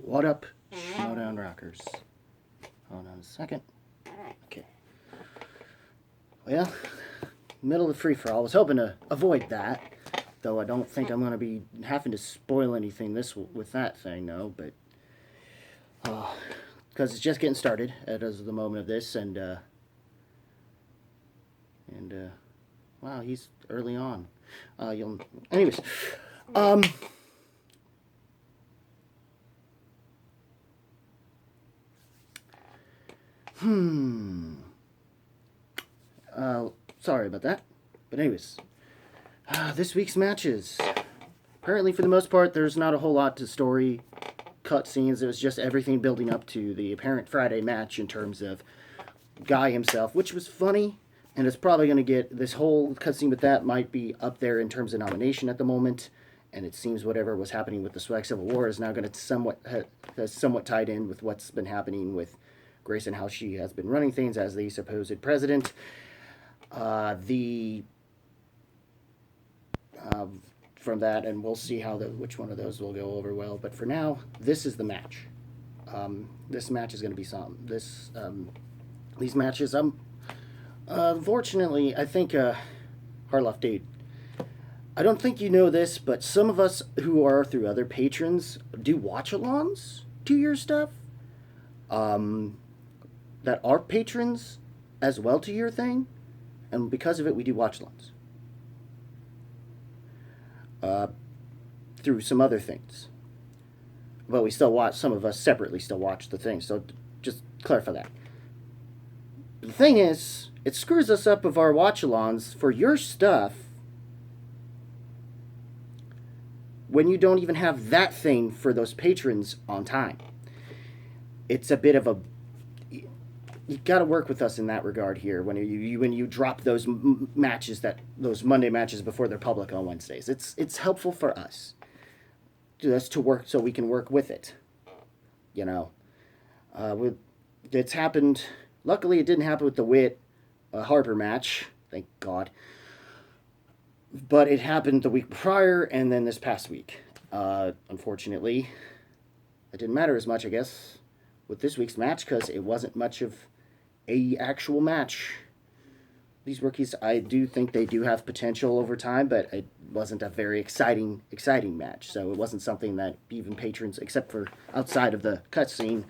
What up, Schmoedown rockers? Hold on a second. Okay. Well, middle of free-for-all. I was hoping to avoid that, though I don't think I'm going to be having to spoil anything with that thing, no, but... because it's just getting started as of the moment of this, and wow, he's early on. Anyways, sorry about that. But anyways, this week's matches. Apparently, for the most part, there's not a whole lot to story cutscenes. It was just everything building up to the apparent Friday match in terms of Guy himself, which was funny, and it's probably going to get, this whole cutscene with that might be up there in terms of nomination at the moment, and it seems whatever was happening with the Swag Civil War is now going to somewhat tied in with what's been happening with Grace and how she has been running things as the supposed president. From that, and we'll see how which one of those will go over well. But for now, this is the match. This match is going to be some. These matches, unfortunately, I think, Harloff, dude, I don't think you know this, but some of us who are through other patrons do watch-alongs to your stuff. That are patrons as well to your thing, and because of it, we do watch-alongs. Through some other things. But we still watch, some of us separately still watch the thing, so just clarify that. The thing is, it screws us up of our watch-alongs for your stuff when you don't even have that thing for those patrons on time. It's a bit of a... You got to work with us in that regard here when you drop those matches, those Monday matches before they're public on Wednesdays. It's helpful for us just to work so we can work with it. You know, it's happened. Luckily, it didn't happen with the Witt Harper match, thank God. But it happened the week prior and then this past week. Unfortunately, it didn't matter as much, I guess, with this week's match because it wasn't much of a actual match. These rookies, I do think they do have potential over time, but it wasn't a very exciting match. So it wasn't something that even patrons, except for outside of the cutscene,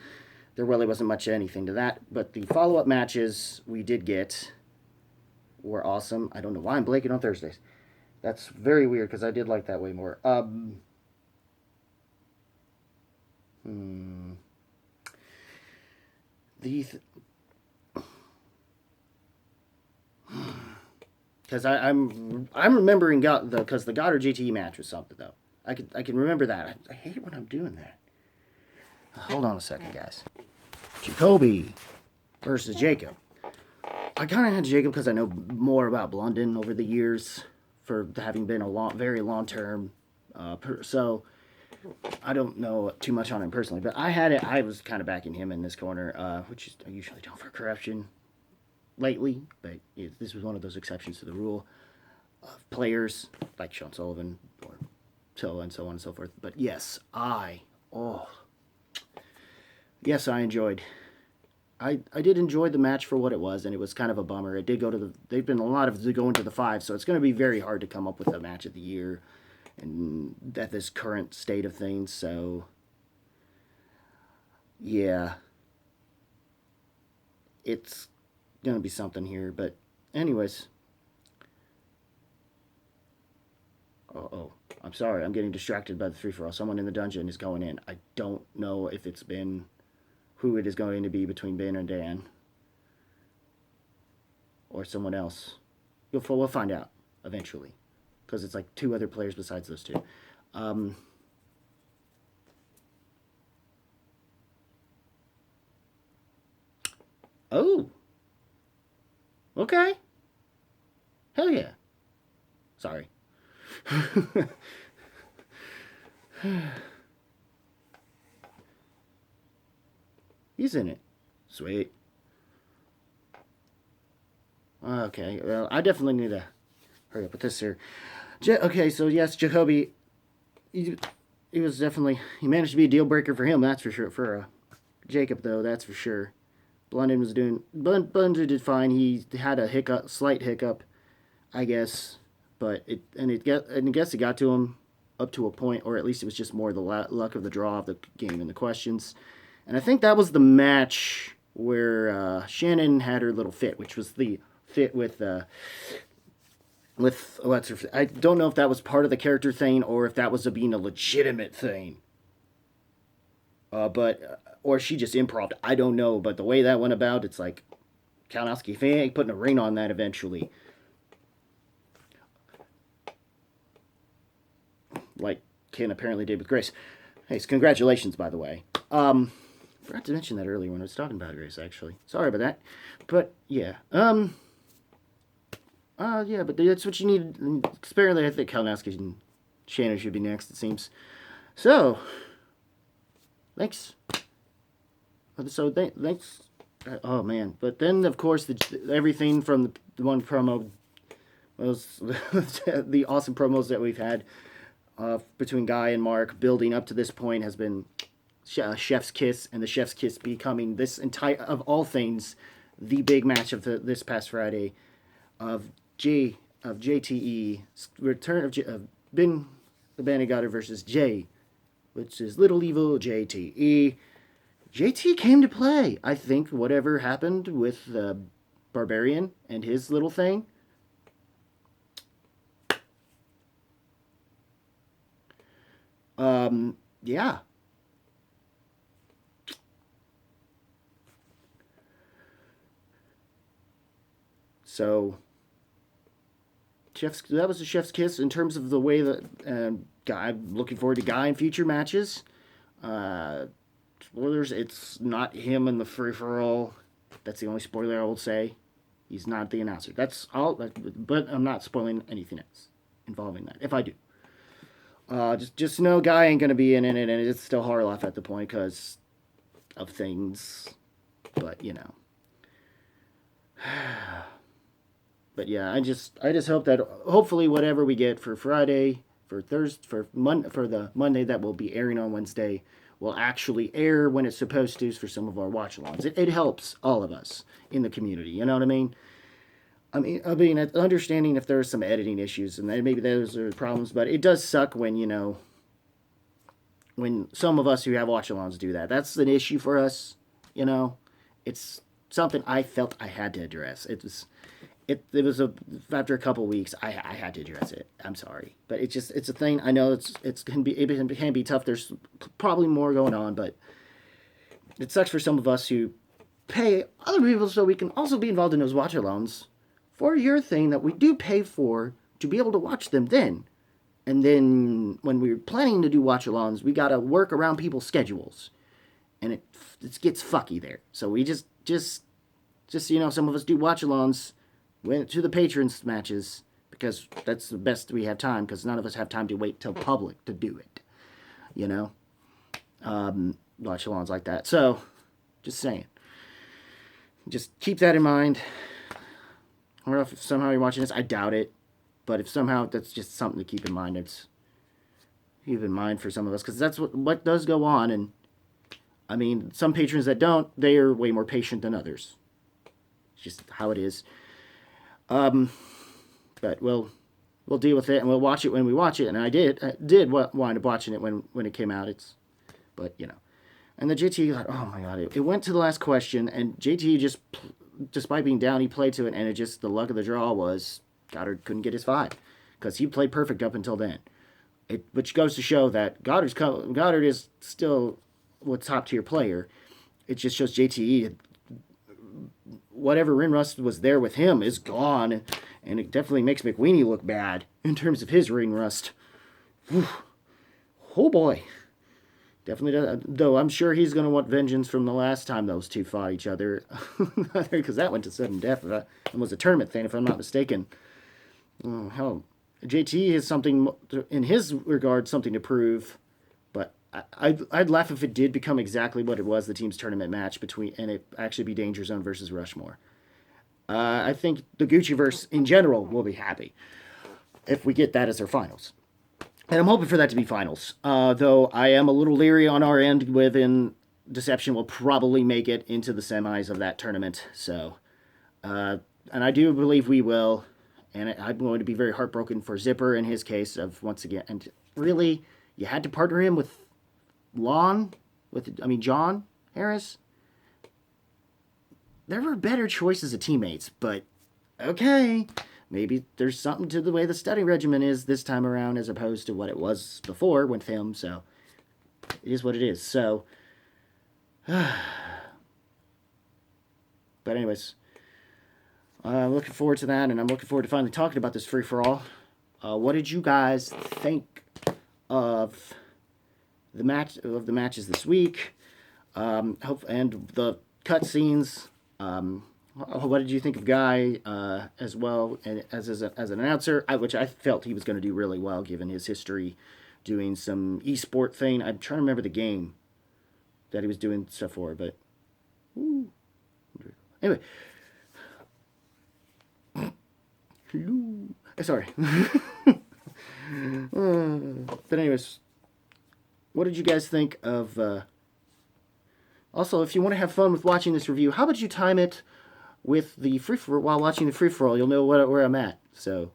there really wasn't much anything to that. But the follow-up matches we did get were awesome. I don't know why I'm blanking on Thursdays. That's very weird because I did like that way more. Because I'm remembering because the Goddard GTE match was something though. I can remember that. I hate when I'm doing that. Hold on a second, guys. Jacoby versus Jacob. I kind of had Jacob because I know more about Blunden over the years for having been a very long term. So I don't know too much on him personally, but I was kind of backing him in this corner, which is I usually don't for corruption lately, but this was one of those exceptions to the rule of players like Sean Sullivan or so and so on and so forth. But yes, I enjoyed. I did enjoy the match for what it was, and it was kind of a bummer. It did go to they've been a lot of going to the 5, so it's going to be very hard to come up with a match of the year and at this current state of things. So yeah, it's gonna be something here. But anyways, I'm sorry, I'm getting distracted by the free-for-all. Someone in the dungeon is going in. I don't know if it's been who it is going to be between Ben and Dan or someone else. We'll find out eventually, because it's like 2 other players besides those 2. Oh, okay. Hell yeah. Sorry. He's in it. Sweet. Okay, well, I definitely need to hurry up with this here. Okay, so yes, Jacoby, he was definitely, he managed to be a deal breaker for him, that's for sure. For Jacob, though, that's for sure. Blunden did fine. He had a slight hiccup, I guess, but I guess it got to him up to a point, or at least it was just more the luck of the draw of the game and the questions. And I think that was the match where Shannon had her little fit, which was the fit with what's her. I don't know if that was part of the character thing or if that was being a legitimate thing. Or she just improv. I don't know, but the way that went about, it's like Kalinowski, if he ain't putting a ring on that eventually, like Ken apparently did with Grace. Hey, congratulations, by the way. Forgot to mention that earlier when I was talking about Grace, actually. Sorry about that. But, yeah. Yeah, but that's what you need. Apparently, I think Kalinowski and Shannon should be next, it seems. So, thanks. So, thanks. Oh, man. But then, of course, everything from the one promo was the awesome promos that we've had between Guy and Mark building up to this point has been Chef's Kiss, and the Chef's Kiss becoming this entire, of all things, the big match of this past Friday of JTE, return of Ben the Bandit Goddard versus Jay, which is Little Evil JTE. JT came to play. I think whatever happened with Barbarian and his little thing. Yeah. So, that was the Chef's Kiss in terms of the way that I'm looking forward to Guy in future matches. Spoilers, it's not him in the free-for-all. That's the only spoiler I will say. He's not the announcer. That's all. But I'm not spoiling anything else involving that, if I do. Just know Guy ain't going to be in it, and it's still Harloff at the point because of things. But, you know. But yeah, I just hope that hopefully whatever we get for Friday, for Thursday, for the Monday that will be airing on Wednesday, will actually air when it's supposed to for some of our watch-alongs. It helps all of us in the community. You know what I mean? I mean, understanding if there are some editing issues and maybe those are problems, but it does suck when, you know, when some of us who have watch-alongs do that. That's an issue for us, you know. It's something I felt I had to address. It was after a couple weeks I had to address it. I'm sorry, but it's a thing. I know it can be tough. There's probably more going on, but it sucks for some of us who pay other people so we can also be involved in those watch-alongs for your thing that we do pay for to be able to watch them then. And then when we're planning to do watch-alongs, we gotta work around people's schedules, and it gets fucky there. So we just you know, some of us do watch-alongs. Went to the patrons matches because that's the best we have time, because none of us have time to wait till public to do it, you know, watch-alongs like that. So, just saying, just keep that in mind. I don't know if somehow you're watching this. I doubt it, but if somehow that's just something to keep in mind. It's keep in mind for some of us, because that's what does go on. And I mean, some patrons that don't, they are way more patient than others. It's just how it is. But we'll deal with it, and we'll watch it when we watch it. And I did wind up watching it when it came out. But you know, and the JT, oh my god, it went to the last question, and JT just, despite being down, he played to it, and it just, the luck of the draw was Goddard couldn't get his 5 because he played perfect up until then. Which goes to show that Goddard is still a top tier player. It just shows JTE, whatever ring rust was there with him is gone, and it definitely makes McWeeny look bad in terms of his ring rust. Whew. Oh boy. Definitely does. Though I'm sure he's going to want vengeance from the last time those two fought each other, because that went to sudden death and was a tournament thing, if I'm not mistaken. Oh, hell. JT has something, in his regard, something to prove, but I'd laugh if it did become exactly what it was, the team's tournament match and it actually be Danger Zone versus Rushmore. I think the Gucciverse in general will be happy if we get that as their finals. And I'm hoping for that to be finals. Though I am a little leery on our end within Deception will probably make it into the semis of that tournament. So, and I do believe we will. And I'm going to be very heartbroken for Zipper in his case of once again. And really, you had to partner him with John Harris. There were better choices of teammates, but okay. Maybe there's something to the way the study regimen is this time around as opposed to what it was before with him. So it is what it is. So, but anyways, I'm looking forward to that, and I'm looking forward to finally talking about this free-for-all. What did you guys think of the matches this week? And the cutscenes. What did you think of Guy as well as an announcer, which I felt he was going to do really well given his history doing some esport thing. I'm trying to remember the game that he was doing stuff for, but anyway. Sorry. But anyways, what did you guys think of... Also, if you want to have fun with watching this review, how about you time it with the while watching the free-for-all? You'll know where I'm at. So,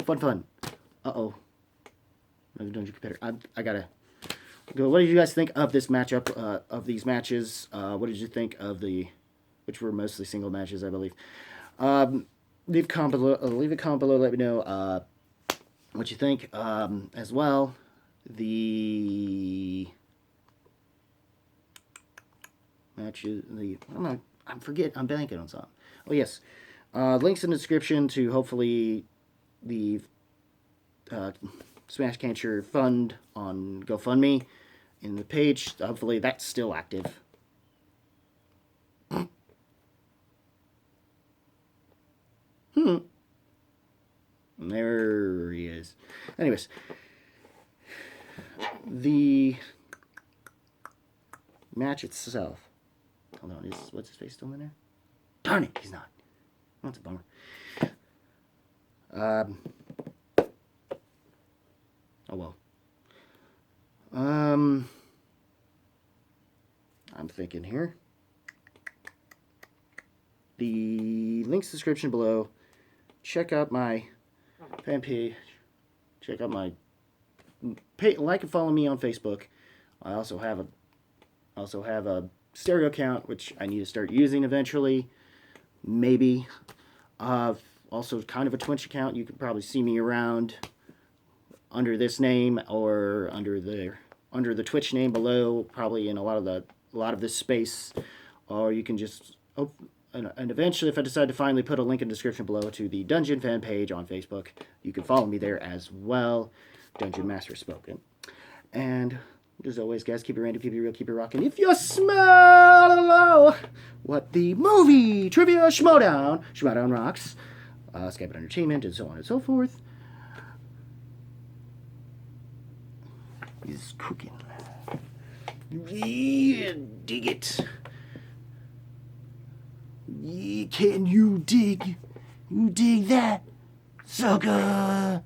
fun. Uh-oh. Don't you compare? I gotta go. What did you guys think of this matchup, of these matches? What did you think of which were mostly single matches, I believe. Leave a comment below, let me know what you think, as well. The matches, I'm blanking on something. Oh, yes. Links in the description to hopefully the Smash Cancer Fund on GoFundMe in the page. Hopefully that's still active. There he is. Anyways, the match itself. Hold on, what's his face still in there? Darn it, he's not. That's a bummer. Oh well. I'm thinking here. The links description below. Check out my fan page. Check out my like and follow me on Facebook. I also have a stereo account which I need to start using eventually. Maybe. Also kind of a Twitch account. You can probably see me around under this name or under the Twitch name below, probably in a lot of this space, or you can just and eventually, if I decide to finally put a link in the description below to the Dungeon fan page on Facebook, you can follow me there as well. Dungeon Master Spoken. And as always, guys, keep it random, keep it real, keep it rocking. If you smell what the movie trivia Schmoedown rocks, Skype Entertainment, and so on and so forth, is cooking. Yeah, dig it. Yeah, can you dig? You dig that, sucker?